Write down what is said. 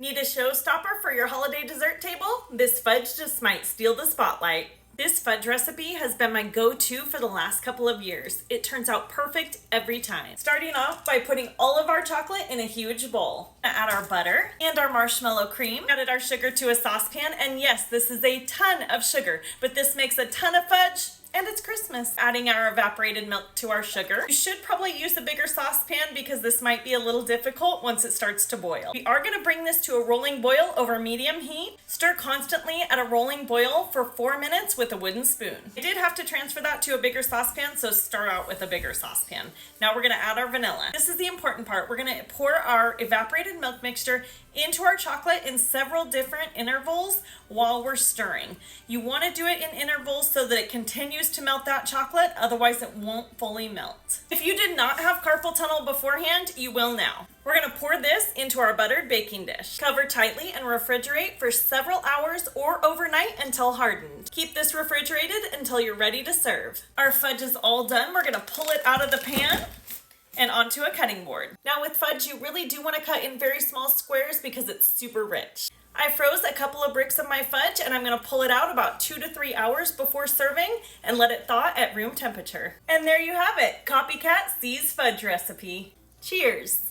Need a showstopper for your holiday dessert table? This fudge just might steal the spotlight. This fudge recipe has been my go-to for the last couple of years. It turns out perfect every time. Starting off by putting all of our chocolate in a huge bowl. Add our butter and our marshmallow cream. Added our sugar to a saucepan, and yes, this is a ton of sugar, but this makes a ton of fudge. And it's Christmas. Adding our evaporated milk to our sugar. You should probably use a bigger saucepan because this might be a little difficult once it starts to boil. We are going to bring this to a rolling boil over medium heat. Stir constantly at a rolling boil for 4 minutes with a wooden spoon. I did have to transfer that to a bigger saucepan, so start out with a bigger saucepan. Now we're going to add our vanilla. This is the important part. We're going to pour our evaporated milk mixture into our chocolate in several different intervals while we're stirring. You want to do it in intervals so that it continues to melt that chocolate, otherwise it won't fully melt. If you did not have carpal tunnel beforehand, you will now. We're going to pour this into our buttered baking dish. Cover tightly and refrigerate for several hours or overnight until hardened. Keep this refrigerated until you're ready to serve. Our fudge is all done. We're going to pull it out of the pan and onto a cutting board. Now with fudge, you really do want to cut in very small squares because it's super rich. I froze a couple of bricks of my fudge and I'm going to pull it out about 2 to 3 hours before serving and let it thaw at room temperature. And there you have it, Copycat C's fudge recipe. Cheers!